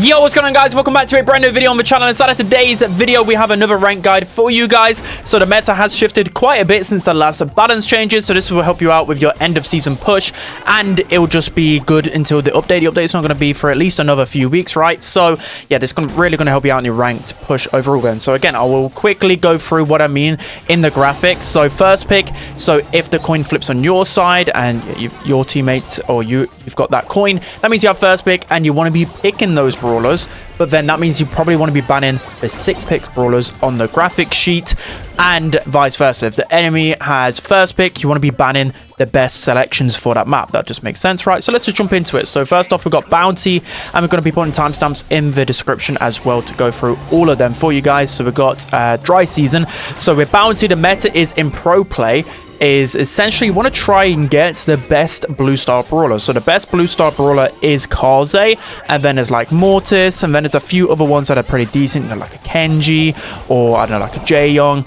Yo, what's going on, guys? Welcome back to a brand new video on the channel. Inside of today's video, we have another rank guide for you guys. So the meta has shifted quite a bit since the last balance changes, so this will help you out with your end of season push, and it will just be good until the update. The update's not going to be for at least another few weeks, right? So yeah, this is really going to help you out in your ranked push overall game. So again, I will quickly go through what I mean in the graphics. So first pick, so if the coin flips on your side and your teammate or you've got that coin, that means you have first pick and you want to be picking those brawlers, but then that means you probably want to be banning the 6th pick brawlers on the graphic sheet, and vice versa. If the enemy has first pick, you want to be banning the best selections for that map. That just makes sense, right? So let's just jump into it. So first off, we've got bounty, and we're going to be putting timestamps in the description as well to go through all of them for you guys. So we've got dry season. So with bounty, the meta is in pro play is essentially you want to try and get the best blue star brawler. So the best blue star brawler is Kaze, and then there's like Mortis, and then there's a few other ones that are pretty decent, you know, like a Kenji, or I don't know, like a Jae-Young.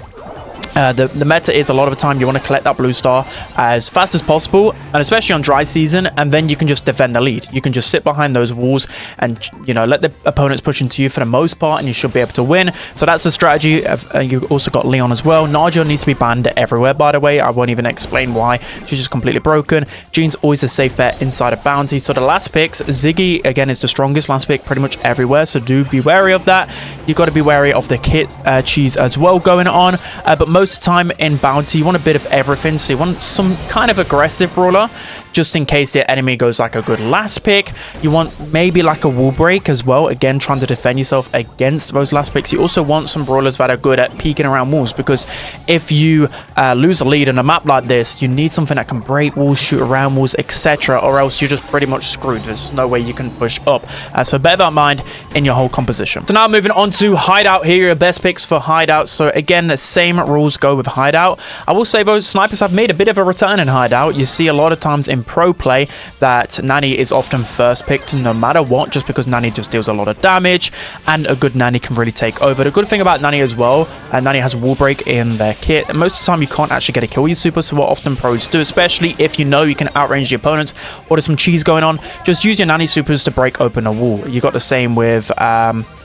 The meta is a lot of the time you want to collect that blue star as fast as possible, and especially on dry season, and then you can just defend the lead. You can just sit behind those walls and, you know, let the opponents push into you for the most part, and you should be able to win. So that's the strategy. You also got Leon as well. Naja needs to be banned everywhere, by the way. I won't even explain why. She's just completely broken. Jean's always a safe bet inside of bounty. So the last picks, Ziggy again is the strongest last pick pretty much everywhere, so do be wary of that. You've got to be wary of the kit cheese as well going on, but most of the time in bounty you want a bit of everything. So you want some kind of aggressive brawler just in case the enemy goes like a good last pick. You want maybe like a wall break as well, again trying to defend yourself against those last picks. You also want some brawlers that are good at peeking around walls, because if you lose a lead on a map like this, you need something that can break walls, shoot around walls, etc., or else you're just pretty much screwed. There's no way you can push up, so bear that in mind in your whole composition. So now moving on to Hideout. Here are your best picks for Hideout. So again, the same rules go with Hideout. I will say those snipers have made a bit of a return in Hideout. You see a lot of times in pro play that Nanny is often first picked no matter what, just because Nanny just deals a lot of damage, and a good Nanny can really take over. The good thing about Nanny as well, Nanny has a wall break in their kit, and most of the time you can't actually get a kill with your super. So what often pros do, especially if you know you can outrange the opponents or there's some cheese going on, just use your Nanny supers to break open a wall. You got the same with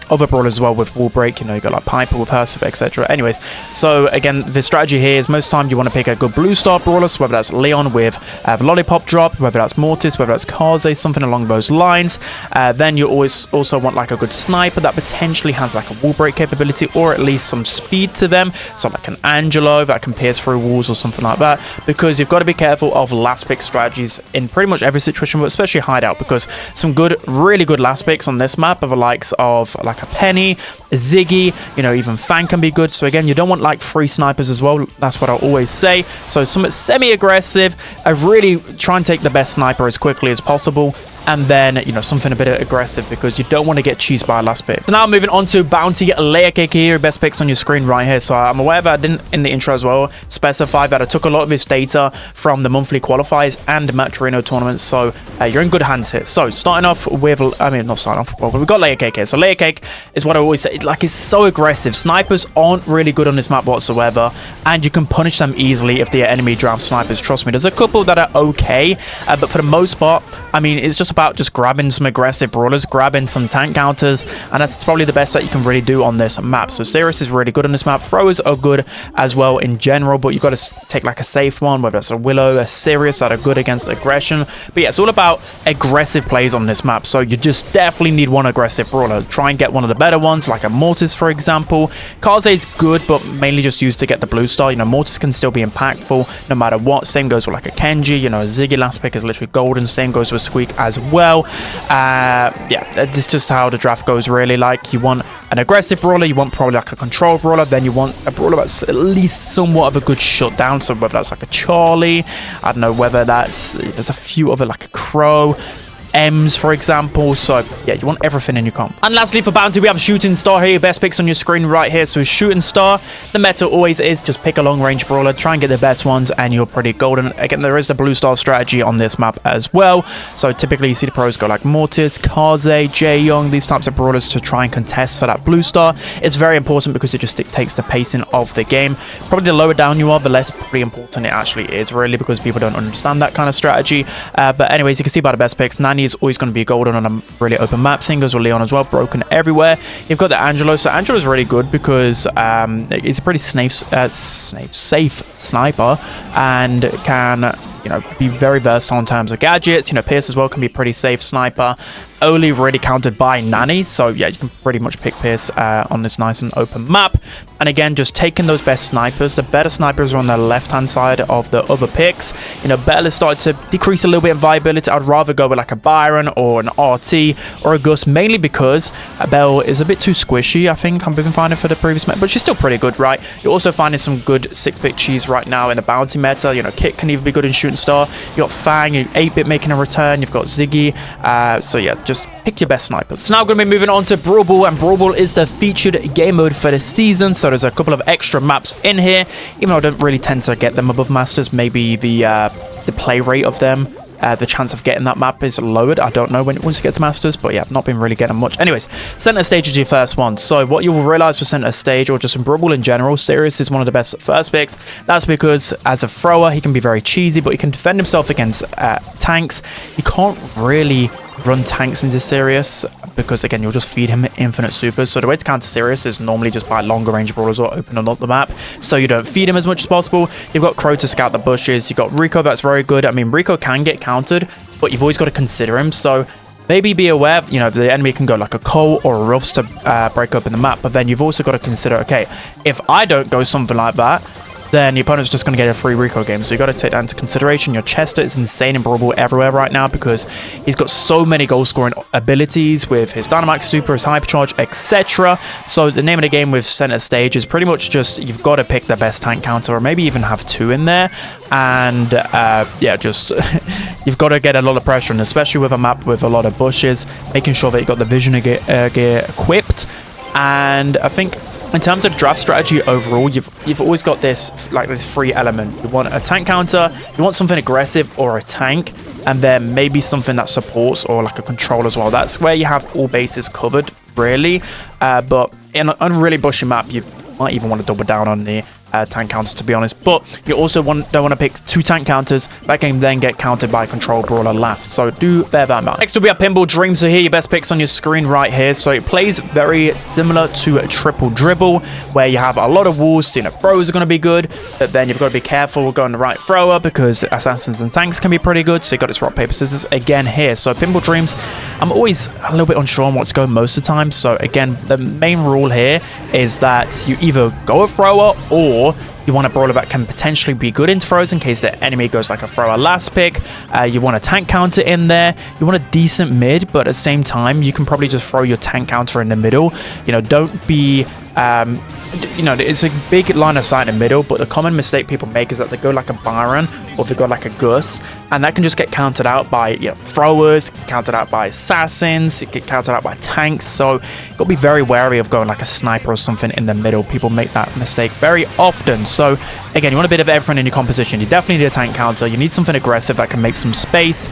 other brawlers as well with wall break. You know, you got like Piper with her, etc. Anyways, so again, the strategy here is most time you want to pick a good blue star brawler, so whether that's Leon with the lollipop drop, whether that's Mortis, whether that's Kaze, something along those lines. Then you always also want like a good sniper that potentially has like a wall break capability, or at least some speed to them, so like an Angelo that can pierce through walls or something like that, because you've got to be careful of last pick strategies in pretty much every situation, but especially Hideout, because some good, really good last picks on this map are the likes of like a Penny, a Ziggy, you know, even Fang can be good. So again, you don't want like free snipers as well. That's what I always say. So some semi-aggressive, I really try and take the best sniper as quickly as possible, and then, you know, something a bit aggressive, because you don't want to get cheesed by a last pick. So now moving on to bounty layer cake here. Best picks on your screen right here. So I'm aware that I didn't in the intro as well specify that I took a lot of this data from the monthly qualifiers and match Reno tournaments, so you're in good hands here. So starting off with, I mean, not starting off, well, we've got layer cake here. So layer cake is what I always say, like, it's so aggressive. Snipers aren't really good on this map whatsoever, and you can punish them easily if the enemy drafts snipers. Trust me, there's a couple that are okay, but for the most part, I mean, it's just about just grabbing some aggressive brawlers, grabbing some tank counters, and that's probably the best that you can really do on this map. So Sirius is really good on this map. Throwers are good as well in general, but you've got to take like a safe one, whether it's a Willow, a Sirius, that are good against aggression. But yeah, it's all about aggressive plays on this map, so you just definitely need one aggressive brawler. Try and get one of the better ones, like a Mortis, for example. Kaze is good, but mainly just used to get the blue star. You know, Mortis can still be impactful no matter what. Same goes with like a Kenji. You know, a Ziggy last pick is literally golden. Same goes with Squeak as well. Yeah, it's just how the draft goes, really. Like, you want an aggressive brawler, you want probably like a control brawler, then you want a brawler that's at least somewhat of a good shutdown. So whether that's like a Charlie, I don't know, whether that's, there's a few other, like a Crow, M's, for example. So yeah, you want everything in your comp. And lastly, for bounty, we have a shooting star here. Best picks on your screen right here. So shooting star, the meta always is just pick a long range brawler, try and get the best ones, and you're pretty golden. Again, there is the blue star strategy on this map as well. So typically you see the pros go like Mortis, Kaze, Jae-Young, these types of brawlers to try and contest for that blue star. It's very important because it just dictates the pacing of the game. Probably the lower down you are, the less pretty important it actually is, really, because people don't understand that kind of strategy. But anyways, you can see by the best picks, Nani is always going to be golden on a really open map. Same goes with Leon as well, broken everywhere. You've got the Angelo. So Angelo's really good because it's a pretty safe sniper and can, you know, be very versatile in terms of gadgets. You know, Pierce as well can be a pretty safe sniper. Only really countered by Nanny, so yeah, you can pretty much pick Pierce on this nice and open map. And again, just taking those best snipers. The better snipers are on the left-hand side of the other picks. You know, Bell has started to decrease a little bit in viability. I'd rather go with like a Byron or an RT or a Gus, mainly because Bell is a bit too squishy, I think. I've been finding for the previous meta, but she's still pretty good, right? You're also finding some good sick-pick cheese right now in the bounty meta. You know, Kit can even be good in Shooting Star. You got Fang, 8-bit making a return. You've got Ziggy. So yeah, just pick your best snipers. So now we're going to be moving on to Brawl, and Brawl is the featured game mode for the season. So there's a couple of extra maps in here, even though I don't really tend to get them above Masters. Maybe the play rate of them, the chance of getting that map is lowered. I don't know once you get to Masters, but yeah, I've not been really getting much. Anyways, Center Stage is your first one. So what you will realize with Center Stage, or just in Brawl in general, Sirius is one of the best first picks. That's because as a thrower, he can be very cheesy, but he can defend himself against tanks. You can't really run tanks into Sirius because, again, you'll just feed him infinite supers. So the way to counter Sirius is normally just by longer range brawlers or opening up the map, so you don't feed him as much as possible. You've got Crow to scout the bushes. You've got Rico, that's very good. I mean, Rico can get countered, but you've always got to consider him. So maybe be aware, you know, the enemy can go like a Cole or a Ruffs to break open the map, but then you've also got to consider, okay, if I don't go something like that, then your opponent's just going to get a free Rico game. So you got to take that into consideration. Your Chester is insane in Brawl everywhere right now because he's got so many goal scoring abilities with his Dynamite Super, his Hypercharge, etc. So the name of the game with Center Stage is pretty much just you've got to pick the best tank counter, or maybe even have two in there. And yeah, just you've got to get a lot of pressure, and especially with a map with a lot of bushes, making sure that you got the vision gear equipped. And I think in terms of draft strategy overall, you've always got this free element. You want a tank counter, you want something aggressive or a tank, and then maybe something that supports or like a control as well. That's where you have all bases covered, really. But in an really bushy map, you might even want to double down on the tank counters, to be honest. But you also don't want to pick two tank counters that can then get countered by a control brawler last. So do bear that in mind. Next will be our Pinball Dreams. So here your best picks on your screen right here. So it plays very similar to a triple dribble, where you have a lot of walls. You know, throws are going to be good, but then you've got to be careful going the right thrower because assassins and tanks can be pretty good. So you got this rock paper scissors again here. So Pinball Dreams, I'm always a little bit unsure on what to go most of the time. So again, the main rule here is that you either go a thrower, or you want a brawler that can potentially be good into throws in case the enemy goes like a thrower last pick. You want a tank counter in there. You want a decent mid, but at the same time, you can probably just throw your tank counter in the middle. You know, don't be... you know, it's a big line of sight in the middle, but the common mistake people make is that they go like a Byron or they go like a Gus, and that can just get countered out by, you know, throwers, countered out by assassins, it get countered out by tanks. So you've got to be very wary of going like a sniper or something in the middle. People make that mistake very often. So again, you want a bit of everything in your composition. You definitely need a tank counter. You need something aggressive that can make some space.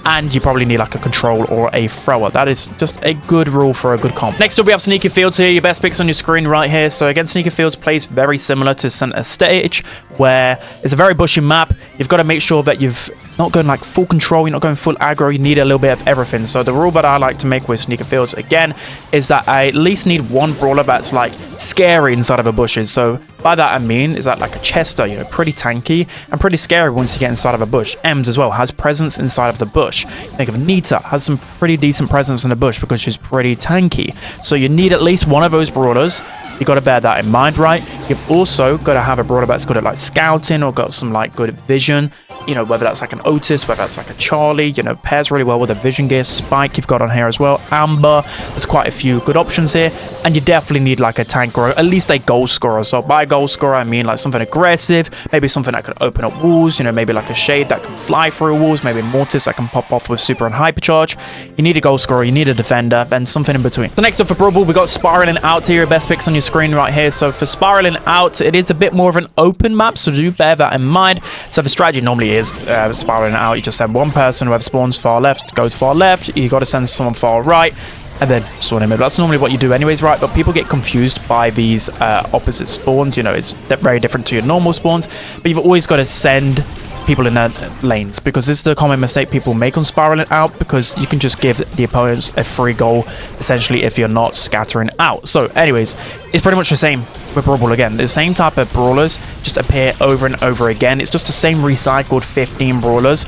And you probably need like a control or a thrower. That is just a good rule for a good comp. Next up, we have Sneaky Fields here. Your best picks on your screen right here. So again, Sneaky Fields plays very similar to Center Stage, where it's a very bushy map. You've got to make sure that you've not going like full control, you're not going full aggro, you need a little bit of everything. So the rule that I like to make with Sneaker Fields, again, is that I at least need one brawler that's like scary inside of a bushes. So by that I mean, is that like a Chester, you know, pretty tanky and pretty scary once you get inside of a bush. Ems as well has presence inside of the bush. Think of Nita, has some pretty decent presence in the bush because she's pretty tanky. So you need at least one of those brawlers. You got to bear that in mind, right? You've also got to have a brawler that's good at like scouting or got some like good vision. You know, whether that's like an Otis, whether that's like a Charlie, you know, pairs really well with a vision gear. Spike you've got on here as well. Amber, there's quite a few good options here. And you definitely need like a tank or at least a goal scorer. So by goal scorer, I mean like something aggressive, maybe something that can open up walls, you know, maybe like a Shade that can fly through walls, maybe a Mortis that can pop off with super and hypercharge. You need a goal scorer, you need a defender, then something in between. So next up for Brawl, we got Spiraling Out here, your best picks on your screen right here. So for Spiraling Out, it is a bit more of an open map, so do bear that in mind. So the strategy normally is Spiraling Out, you just send one person, whoever spawns far left goes far left, you got to send someone far right, and then spawn in the middle. That's normally what you do anyways, right? But people get confused by these opposite spawns. You know, it's very different to your normal spawns, but you've always got to send people in their lanes, because this is the common mistake people make on spiraling out, because you can just give the opponents a free goal essentially if you're not scattering out. So anyways, it's pretty much the same with Brawl again. The same type of brawlers just appear over and over again. It's just the same recycled 15 brawlers.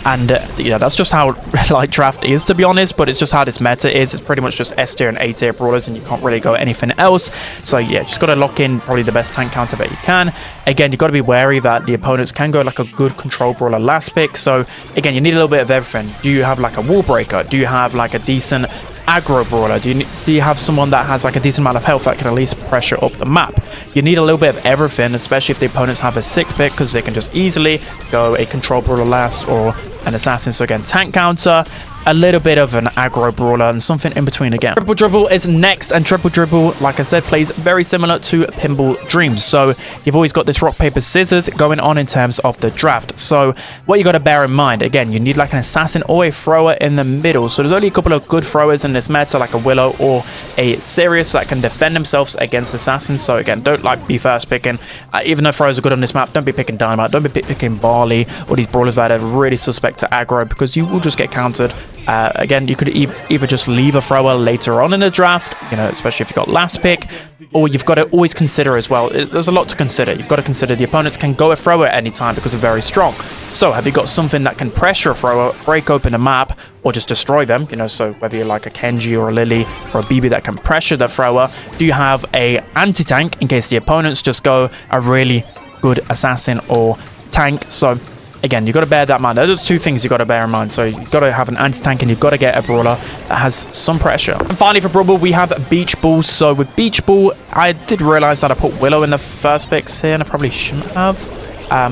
And yeah, that's just how like draft is, to be honest, but it's just how this meta is. It's pretty much just S tier and A tier brawlers, and you can't really go anything else. So yeah, just got to lock in probably the best tank counter that you can. Again, you got to be wary that the opponents can go like a good control brawler last pick. So again, you need a little bit of everything. Do you have like a wall breaker? Do you have like a decent aggro brawler? Do you have someone that has like a decent amount of health that can at least pressure up the map? You need a little bit of everything, especially if the opponents have a 6th pick, because they can just easily go a control brawler last or an assassin. So again, tank counter, a little bit of an aggro brawler, and something in between again. Triple Dribble is next, and Triple Dribble, like I said, plays very similar to Pinball Dreams. So you've always got this rock, paper, scissors going on in terms of the draft. So what you got to bear in mind, again, you need like an assassin or a thrower in the middle. So there's only a couple of good throwers in this meta, like a Willow or a Sirius, that can defend themselves against assassins. So again, don't like be first picking. Even though throwers are good on this map, don't be picking Dynamite, don't be picking Barley or these brawlers that are really suspect to aggro, because you will just get countered. Again, you could either just leave a thrower later on in the draft, you know, especially if you've got last pick, or you've got to always consider as well. There's a lot to consider. You've got to consider the opponents can go a thrower at any time because they're very strong. So have you got something that can pressure a thrower, break open a map, or just destroy them? You know, so whether you're like a Kenji or a Lily or a BB that can pressure the thrower, do you have a anti-tank in case the opponents just go a really good assassin or tank? So again, you've got to bear that in mind. Those are two things you've got to bear in mind. So you've got to have an anti-tank, and you've got to get a brawler that has some pressure. And finally for Brawl, we have Beach Ball. So with Beach Ball, I did realize that I put Willow in the first picks here, and I probably shouldn't have.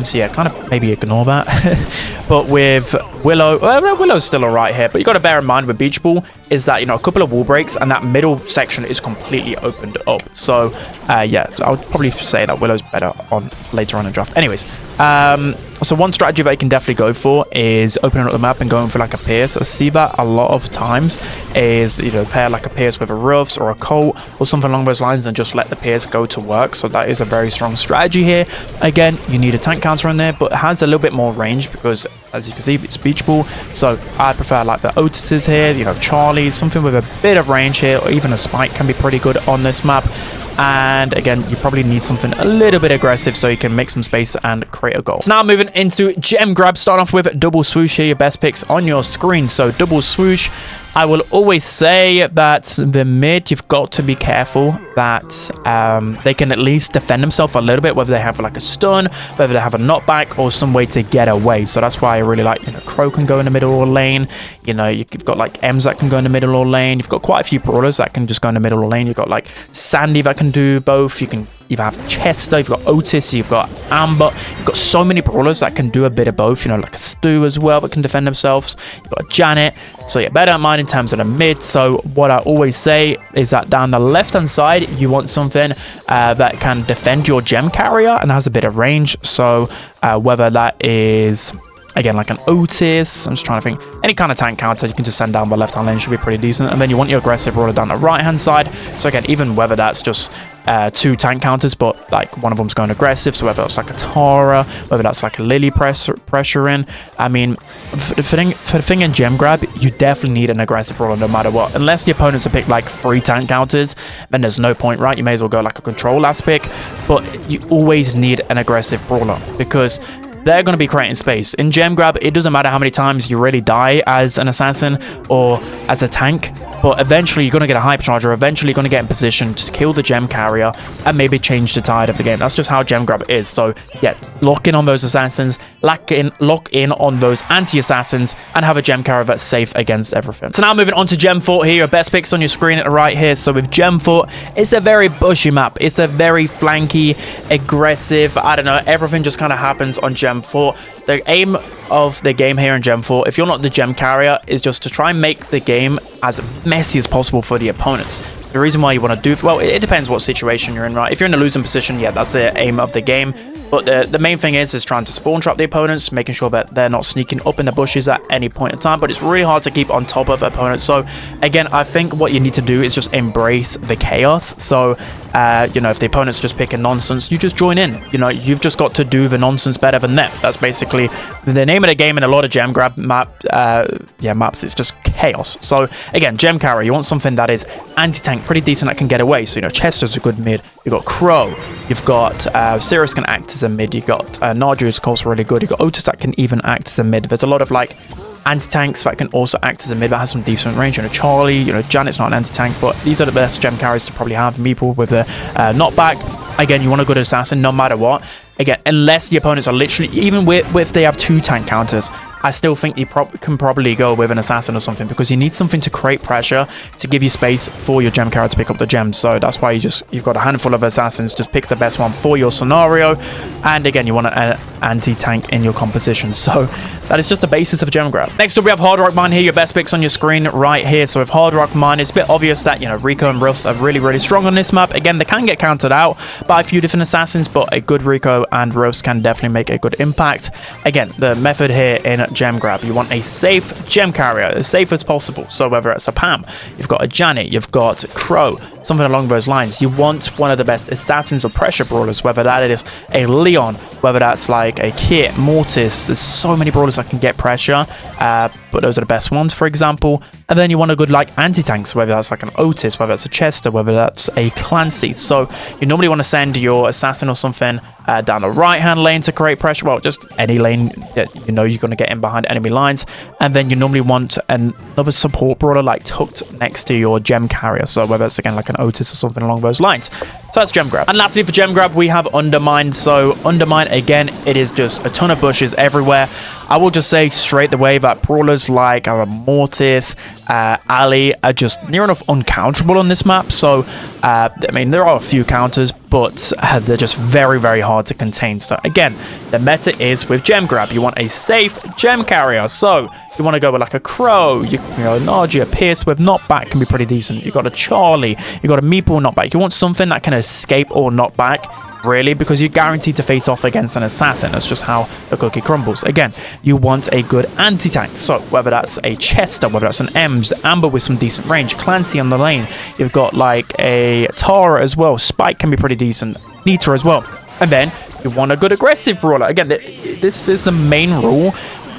So yeah, kind of maybe ignore that. But with Willow, Willow's still alright here. But you got to bear in mind with Beach Ball is that, you know, a couple of wall breaks and that middle section is completely opened up. So yeah, I would probably say that Willow's better on later on in draft. Anyways, so one strategy that you can definitely go for is opening up the map and going for like a Pierce. I see that a lot of times is, you know, pair like a Pierce with a Ruffs or a Colt or something along those lines and just let the Pierce go to work. So that is a very strong strategy here. Again, you need a tank counter in there, but it has a little bit more range because, as you can see, it's Beach Ball. So I prefer like the Otises here, you know, Charlie, something with a bit of range here, or even a Spike can be pretty good on this map. And again, you probably need something a little bit aggressive so you can make some space and create a goal. So now moving into gem grab, starting off with Double Swoosh here, your best picks on your screen. So Double Swoosh, I will always say that the mid, you've got to be careful that they can at least defend themselves a little bit, whether they have like a stun, whether they have a knockback, or some way to get away. So that's why I really like, you know, Crow can go in the middle or lane. You know, you've got like Ems that can go in the middle or lane. You've got quite a few brawlers that can just go in the middle or lane. You've got like Sandy that can do both. You can either have Chester, you've got Otis, you've got Amber. You've got so many brawlers that can do a bit of both, you know, like a Stu as well that can defend themselves. You've got Janet. So yeah, bear that in mind in terms of the mid. So what I always say is that down the left hand side, you want something that can defend your gem carrier and has a bit of range. So whether that is, again, like an Otis, I'm just trying to think, any kind of tank counter you can just send down the left hand lane should be pretty decent. And then you want your aggressive brawler down the right hand side. So again, even whether that's just two tank counters, but like one of them's going aggressive, so whether that's like a Tara, whether that's like a Lily pressure in. I mean, for the thing in gem grab, you definitely need an aggressive brawler no matter what. Unless the opponents have picked like 3 tank counters, then there's no point, right? You may as well go like a control last pick, but you always need an aggressive brawler because they're going to be creating space. In gem grab, it doesn't matter how many times you really die as an assassin or as a tank, but eventually you're going to get a hypercharger, eventually you're going to get in position to kill the gem carrier and maybe change the tide of the game. That's just how gem grab is. So yeah, lock in on those assassins, lock in on those anti-assassins, and have a gem carrier that's safe against everything. So now moving on to Gem Fort here, your best picks on your screen at the right here. So with Gem Fort, it's a very bushy map. It's a very flanky, aggressive, I don't know, everything just kind of happens on Gem Fort. The aim of the game here in Gem Fort, if you're not the gem carrier, is just to try and make the game as messy as possible for the opponents. The reason why you want to do, well, it depends what situation you're in, right? If you're in a losing position, yeah, that's the aim of the game. But the main thing is trying to spawn trap the opponents, making sure that they're not sneaking up in the bushes at any point in time. But it's really hard to keep on top of opponents. So again, I think what you need to do is just embrace the chaos. So you know, if the opponent's just picking nonsense, you just join in. You know, you've just got to do the nonsense better than them. That's basically the name of the game in a lot of gem grab maps. It's just chaos. So again, gem carry, you want something that is anti-tank, pretty decent, that can get away. So, you know, Chester's a good mid. You've got Crow. You've got Sirius can act as a mid. You've got Narju is of course really good. You've got Otis that can even act as a mid. There's a lot of like anti-tanks that can also act as a mid that has some decent range. You know, Charlie, you know, Janet's not an anti-tank, but these are the best gem carries to probably have. Meeple with a knockback. Again, you want a good assassin no matter what. Again, unless the opponents are literally, even if they have 2 tank counters, I still think you can probably go with an assassin or something, because you need something to create pressure to give you space for your gem carrier to pick up the gems. So that's why you've got a handful of assassins. Just pick the best one for your scenario. And again, you want an anti-tank in your composition. So that is just the basis of gem grab. Next up, we have Hard Rock Mine here. Your best picks on your screen right here. So with Hard Rock Mine, it's a bit obvious that, you know, Rico and Rust are really, really strong on this map. Again, they can get countered out by a few different assassins, but a good Rico and Rust can definitely make a good impact. Again, the method here in gem grab, you want a safe gem carrier, as safe as possible. So whether it's a Pam, you've got a Janet, you've got Crow, something along those lines. You want one of the best assassins or pressure brawlers, whether that is a Leon, whether that's like a Kit, Mortis. There's so many brawlers that can get pressure, but those are the best ones, for example. And then you want a good like anti-tanks, whether that's like an Otis, whether that's a Chester, whether that's a Clancy. So you normally want to send your assassin or something down the right-hand lane to create pressure. Well, just any lane that you know you're going to get in behind enemy lines. And then you normally want another support brawler like tucked next to your gem carrier. So whether it's again like an Otis or something along those lines. So that's gem grab. And lastly for gem grab, we have Undermine. So Undermine, again, it is just a ton of bushes everywhere. I will just say straight away that brawlers like Mortis, Ali are just near enough uncounterable on this map. So, I mean, there are a few counters, but they're just very, very hard to contain. So, again, the meta is with gem grab. You want a safe gem carrier. So, you want to go with like a Crow, you know, Narja, Pierce with knockback can be pretty decent. You got a Charlie, you got a Meeple knockback. You want something that can escape or knockback, really, because you're guaranteed to face off against an assassin. That's just how the cookie crumbles. Again, you want a good anti-tank. So whether that's a Chester, whether that's an Ems, Amber with some decent range, Clancy on the lane. You've got like a Tara as well. Spike can be pretty decent. Nita as well. And then you want a good aggressive brawler. Again, this is the main rule.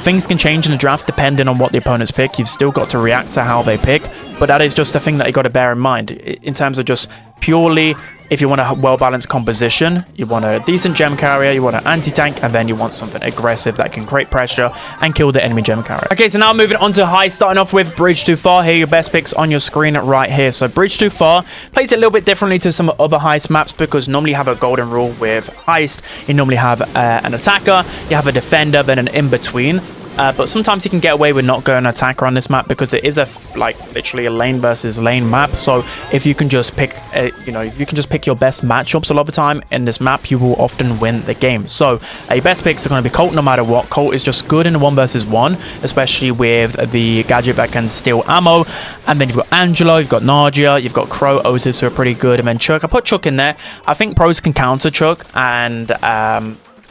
Things can change in the draft depending on what the opponents pick. You've still got to react to how they pick, but that is just a thing that you got to bear in mind in terms of just purely, if you want a well-balanced composition, you want a decent gem carrier, you want an anti-tank, and then you want something aggressive that can create pressure and kill the enemy gem carrier. Okay, so now moving on to Heist, starting off with Bridge Too Far. Here, your best picks on your screen right here. So Bridge Too Far plays it a little bit differently to some other Heist maps, because normally you have a golden rule with Heist. You normally have an attacker, you have a defender, then an in-between. But sometimes you can get away with not going attacker on this map, because it is literally a lane versus lane map. So if you can just pick, if you can just pick your best matchups a lot of the time in this map, you will often win the game. So your best picks are going to be Colt no matter what. Colt is just good in a 1 versus 1, especially with the gadget that can steal ammo. And then you've got Angelo, you've got Narja, you've got Crow, Otis, who are pretty good, and then Chuck. I put Chuck in there. I think pros can counter Chuck, and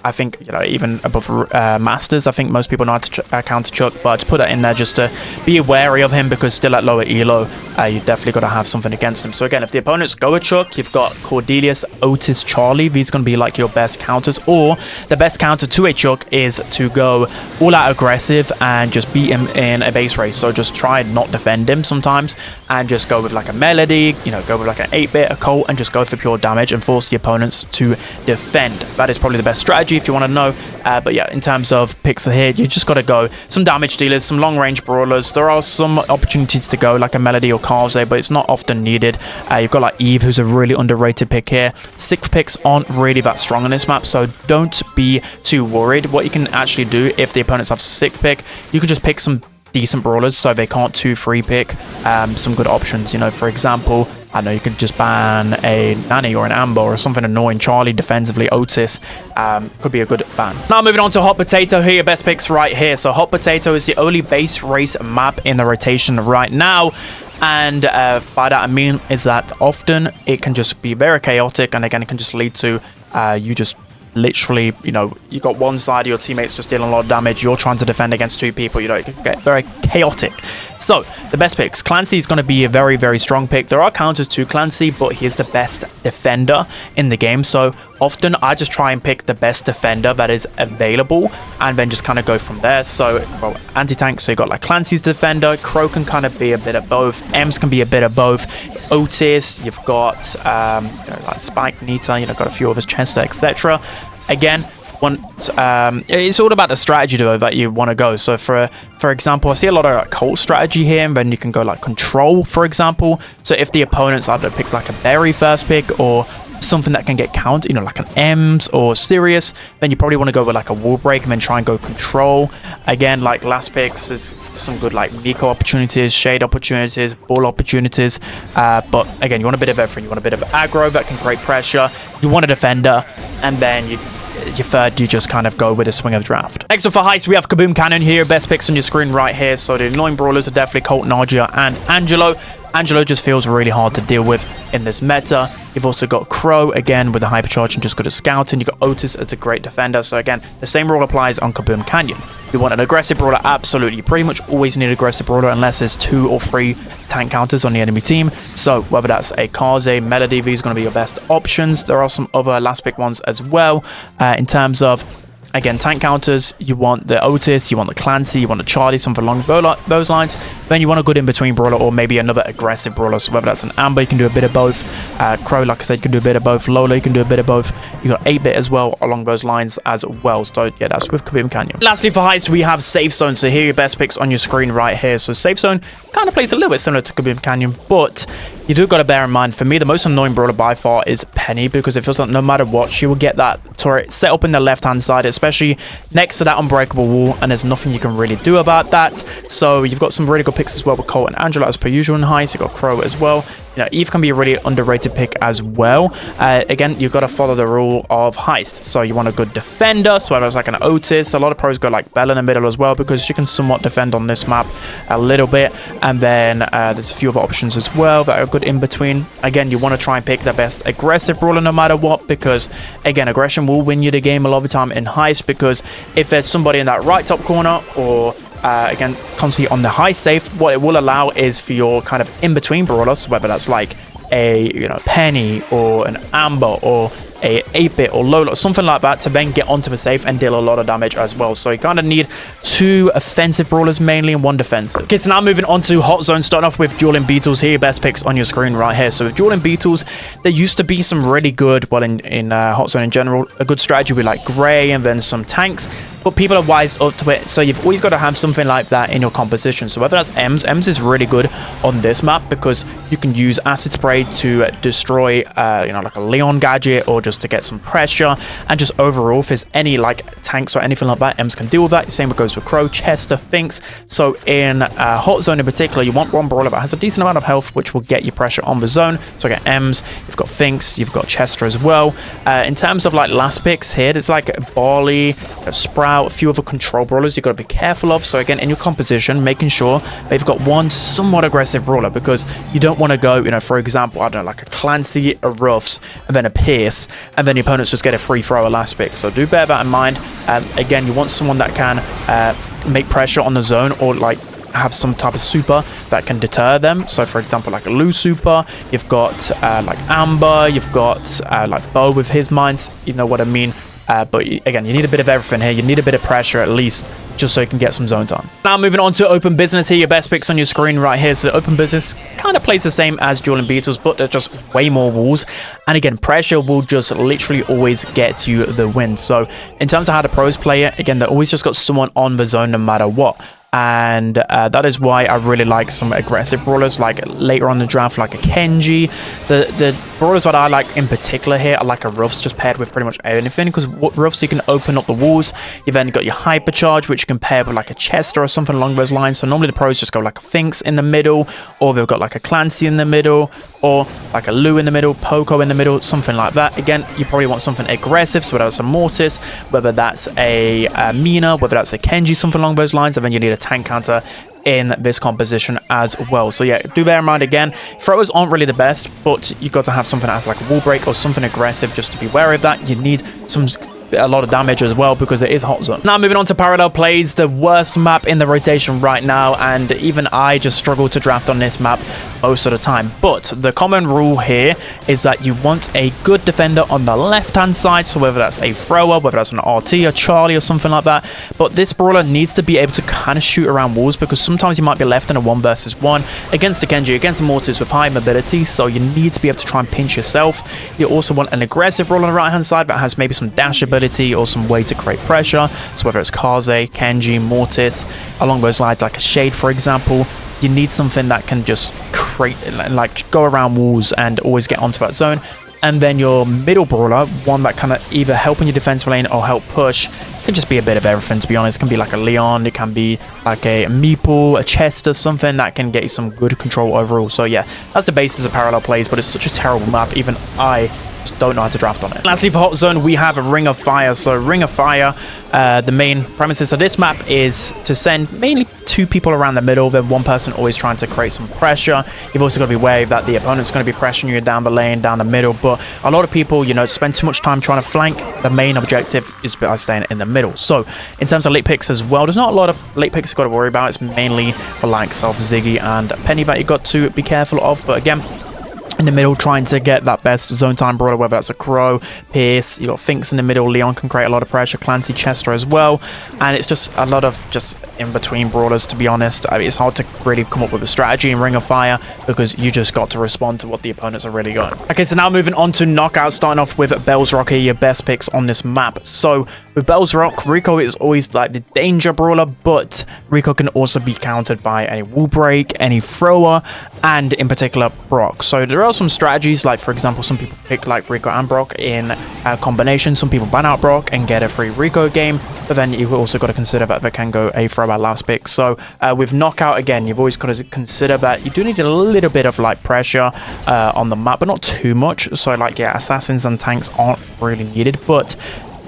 I think, you know, even above Masters, I think most people know how to counter Chuck, but to put that in there just to be wary of him, because still at lower elo, you definitely got to have something against him. So again, if the opponents go with Chuck, you've got Cordelius, Otis, Charlie. These going to be like your best counters, or the best counter to a Chuck is to go all out aggressive and just beat him in a base race. So just try and not defend him sometimes, and just go with like a Melody, you know, go with like an 8-bit, a Colt, and just go for pure damage and force the opponents to defend. That is probably the best strategy if you want to know. But yeah, in terms of picks here, you just got to go some damage dealers, some long range brawlers. There are some opportunities to go like a Melody or Carze, but it's not often needed. You've got like Eve, who's a really underrated pick here. 6th picks aren't really that strong on this map, so don't be too worried. What you can actually do if the opponents have 6th pick, you can just pick some decent brawlers so they can't 2-3 pick some good options. You know, for example, I know you could just ban a Nanny or an Amber or something annoying. Charlie defensively, Otis could be a good ban. Now moving on to Hot Potato. Here are your best picks right here. So Hot Potato is the only base race map in the rotation right now. And by that I mean is that often it can just be very chaotic, and again it can just lead to you just literally, you know, you got one side of your teammates just dealing a lot of damage, you're trying to defend against 2 people, you know, it can get very chaotic. So, the best picks. Clancy is going to be a very, very strong pick. There are counters to Clancy, but he is the best defender in the game. So, often I just try and pick the best defender that is available and then just kind of go from there. So, well, anti-tank, so you got like Clancy's defender. Crow can kind of be a bit of both. Ems can be a bit of both. Otis, you've got like Spike, Nita, got a few others, Chester, etc. Again, it's all about the strategy though that you want to go. So for example, I see a lot of cult strategy here, and then you can go like control, for example. So if the opponents either pick like a berry first pick or something that can get counted, like an Ems or Sirius, then you probably want to go with like a wall break and then try and go control. Again, like last picks, there's some good like Nico opportunities, shade opportunities, ball opportunities. But again, you want a bit of everything. You want a bit of aggro that can create pressure. You want a defender, and then your third, you just kind of go with a swing of draft. Next up for Heist, we have Kaboom Cannon here. Best picks on your screen right here. So the annoying brawlers are definitely Colt, Nagia, and Angelo. Angelo just feels really hard to deal with in this meta. You've also got Crow, again, with the hypercharge and just good at scouting. You've got Otis as a great defender. So again, the same rule applies on Kaboom Canyon. You want an aggressive brawler? Absolutely. You pretty much always need an aggressive brawler unless there's 2 or 3 tank counters on the enemy team. So whether that's a Kaze, Melody, these are going to be your best options. There are some other last pick ones as well. In terms of, again, tank counters, you want the Otis, you want the Clancy, you want the Charlie, something along those lines. Then you want a good in-between brawler or maybe another aggressive brawler. So whether that's an Amber, you can do a bit of both. Crow, like I said, you can do a bit of both. Lola, you can do a bit of both. You got 8-bit as well along those lines as well. So yeah, that's with Kaboom Canyon. Lastly for Heist, we have Safe Zone. So here are your best picks on your screen right here. So Safe Zone kind of plays a little bit similar to Kaboom Canyon, but you do got to bear in mind, for me, the most annoying brawler by far is Penny, because it feels like no matter what, she will get that turret set up in the left-hand side, especially next to that unbreakable wall, and there's nothing you can really do about that. So you've got some really good picks as well with Colt and Angela as per usual in Heist. You've got Crow as well. Eve can be a really underrated pick as well. Again, you've got to follow the rule of Heist. So you want a good defender, so whether it's like an Otis. A lot of pros go like Belle in the middle as well, because she can somewhat defend on this map a little bit. And then there's a few other options as well that are good in between. Again, you want to try and pick the best aggressive brawler no matter what, because again, aggression will win you the game a lot of the time in Heist, because if there's somebody in that right top corner or again, constantly on the high safe, what it will allow is for your kind of in-between brawlers, whether that's like a Penny or an Amber or a 8-bit or Lola or something like that, to then get onto the safe and deal a lot of damage as well. So you kind of need 2 offensive brawlers mainly and 1 defensive. Okay, so now moving on to Hot Zone, starting off with Dueling Beetles here. Best picks on your screen right here. So with Dueling Beetles, there used to be some really good, well, in Hot Zone in general, a good strategy with like Gray and then some tanks, but people are wise up to it. So you've always got to have something like that in your composition. So whether that's Ems is really good on this map, because you can use Acid Spray to destroy, like a Leon gadget, or just to get some pressure. And just overall, if there's any like tanks or anything like that, Ems can deal with that. Same goes with Crow, Chester, Finks. So in Hot Zone in particular, you want one brawler that has a decent amount of health, which will get you pressure on the zone. So again, Ems, you've got Finks, you've got Chester as well. In terms of like last picks here, there's like Barley, Sprout, a few other control brawlers you've got to be careful of. So again, in your composition, making sure they've got one somewhat aggressive brawler, because you don't want to go, for example, I don't know, like a Clancy, a Ruffs, and then a Pierce, and then your opponents just get a free throw at last pick. So do bear that in mind. Again, you want someone that can make pressure on the zone, or like have some type of super that can deter them. So for example, like a Lou super, you've got like Amber, you've got like Bo with his mines, you know what I mean. But again, you need a bit of everything here. You need a bit of pressure at least, just so you can get some zones on. Now moving on to Open Business here, your best picks on your screen right here. So Open Business kind of plays the same as Dueling Beetles, but there's just way more walls. And again, pressure will just literally always get you the win. So in terms of how the pros play it, again, they always just got someone on the zone no matter what. And that is why I really like some aggressive brawlers, like later on in the draft, like a Kenji. The brawlers that I like in particular here are like a Ruffs, just paired with pretty much anything, because Ruffs, you can open up the walls. You've then got your hypercharge, which you can pair with like a Chester or something along those lines. So normally the pros just go like a Finks in the middle, or they've got like a Clancy in the middle, or like a Lou in the middle, Poco in the middle, something like that. Again, you probably want something aggressive, so whether that's a Mortis, whether that's a Mina, whether that's a Kenji, something along those lines, and then you need a tank counter in this composition as well. So yeah, do bear in mind, again, throwers aren't really the best, but you've got to have something that has like a wall break or something aggressive just to be wary of that. You need some a lot of damage as well because it is hot zone. Now moving on to parallel plays, the worst map in the rotation right now, and even I just struggle to draft on this map most of the time. But the common rule here is that you want a good defender on the left hand side, so whether that's a thrower, whether that's an RT or Charlie or something like that. But this brawler needs to be able to kind of shoot around walls, because sometimes you might be left in a 1 versus 1 against the Genji, against the Mortis with high mobility, so you need to be able to try and pinch yourself. You also want an aggressive brawler on the right hand side that has maybe some dash ability or some way to create pressure, so whether it's Kaze, Kenji, Mortis, along those lines, like a Shade for example. You need something that can just create, like, go around walls and always get onto that zone. And then your middle brawler, one that kind of either help in your defensive lane or help push, can just be a bit of everything, to be honest. It can be like a Leon, it can be like a Meeple, a Chester, something that can get you some good control overall. So yeah, that's the basis of parallel plays, but it's such a terrible map. Even I just don't know how to draft on it. Lastly, for hot zone, we have a Ring of Fire. So Ring of Fire, the main premises of this map is to send mainly 2 people around the middle, then 1 person always trying to create some pressure. You've also got to be aware that the opponent's going to be pressuring you down the lane, down the middle, but a lot of people, you know, spend too much time trying to flank. The main objective is by staying in the middle. So in terms of late picks as well, there's not a lot of late picks you've got to worry about. It's mainly the likes of Ziggy and Penny that you've got to be careful of, but again, in the middle, trying to get that best zone time brawler, whether that's a Crow, Pierce, you got Finks in the middle, Leon can create a lot of pressure, Clancy, Chester as well, and it's just a lot of just in-between brawlers, to be honest. I mean, it's hard to really come up with a strategy in Ring of Fire because you just got to respond to what the opponents are really going. Okay, so now moving on to Knockout, starting off with Bell's Rock here, your best picks on this map. So with Bell's Rock, Rico is always like the danger brawler, but Rico can also be countered by any wall break, any thrower, and in particular Brock. So there are some strategies, like for example, some people pick like Rico and Brock in a combination. Some people ban out Brock and get a free Rico game, but then you've also got to consider that they can go a throw at last pick. So with Knockout, again, you've always got to consider that you do need a little bit of like pressure on the map, but not too much. So like, yeah, assassins and tanks aren't really needed, but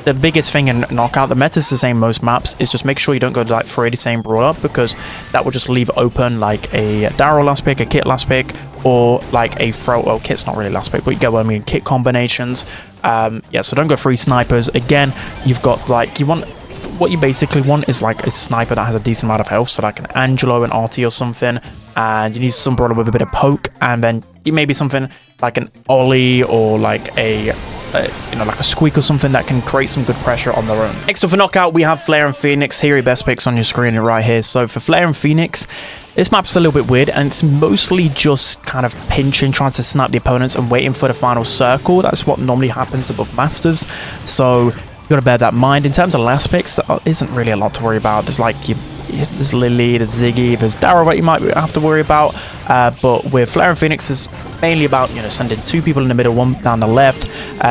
the biggest thing in Knockout, the meta is the same most maps, is just make sure you don't go to like 3 the same brawler, because that will just leave open like a Daryl last pick, a Kit last pick, or like a throw. Well, Kit's not really last pick, but you get what I mean, Kit combinations. Yeah, so don't go 3 snipers. Again, you've got like, what you basically want is like a sniper that has a decent amount of health, so like an Angelo, an RT or something, and you need some brawler with a bit of poke, and then maybe something like an Ollie or like a you know, like a Squeak or something that can create some good pressure on their own. Next up for Knockout, we have Flare and Phoenix. Here are your best picks on your screen right here. So for Flare and Phoenix, this map's a little bit weird, and it's mostly just kind of pinching, trying to snipe the opponents and waiting for the final circle. That's what normally happens above Masters, so you got to bear that in mind. In terms of last picks, there isn't really a lot to worry about. There's like there's Lily, there's Ziggy, there's Daryl that you might have to worry about, but with Flare and Phoenix, it's mainly about, you know, sending 2 people in the middle, 1 down the left.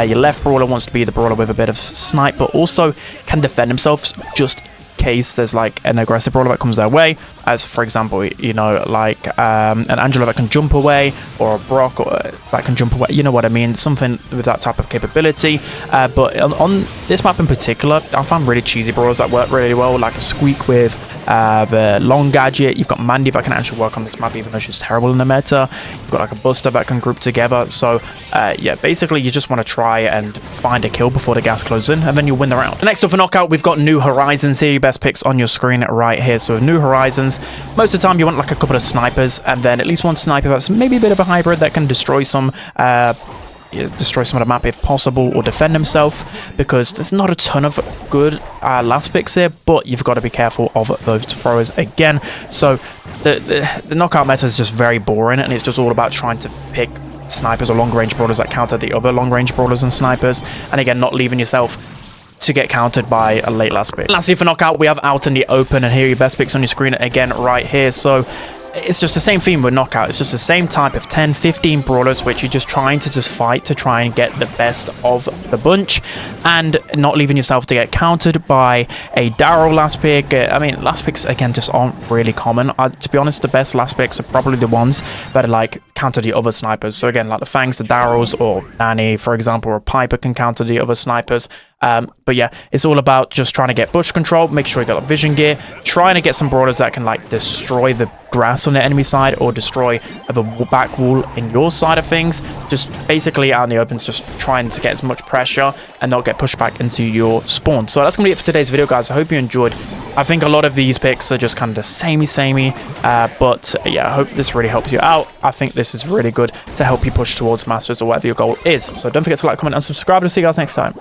Your left brawler wants to be the brawler with a bit of snipe, but also can defend themselves just in case there's like an aggressive brawler that comes their way, as for example, you know, like an Angelo that can jump away, or a Brock that can jump away, you know what I mean, something with that type of capability. But on this map in particular, I found really cheesy brawlers that work really well, like a Squeak with the long gadget. You've got Mandy that can actually work on this map, even though she's terrible in the meta. You've got like a Buster that can group together. So yeah, basically you just want to try and find a kill before the gas closes in, and then you'll win the round. Next up for Knockout, we've got New Horizons here. Your best picks on your screen right here. So New Horizons, most of the time you want like a couple of snipers, and then at least 1 sniper that's maybe a bit of a hybrid that can destroy some of the map if possible, or defend himself, because there's not a ton of good last picks here, but you've got to be careful of those throwers again. So the Knockout meta is just very boring, and it's just all about trying to pick snipers or long range brawlers that counter the other long range brawlers and snipers, and again, not leaving yourself to get countered by a late last pick. Lastly for Knockout, we have Out in the Open, and here are your best picks on your screen again right here. So it's just the same theme with Knockout. It's just the same type of 10, 15 brawlers, which you're just trying to fight to try and get the best of the bunch, and not leaving yourself to get countered by a Daryl last pick. I mean, last picks, again, just aren't really common. To be honest, the best last picks are probably the ones that are like counter the other snipers. So again, like the Fangs, the Daryls, or Nanny, for example, or Piper can counter the other snipers. But yeah, it's all about just trying to get bush control, make sure you got the vision gear, trying to get some brawlers that can like destroy the grass on the enemy side or destroy the back wall in your side of things. Just basically out in the open, just trying to get as much pressure and not get pushed back into your spawn. So that's gonna be it for today's video, guys. I hope you enjoyed. I think a lot of these picks are just kind of the samey, but yeah, I hope this really helps you out. I think this is really good to help you push towards Masters or whatever your goal is. So don't forget to like, comment, and subscribe, and see you guys next time.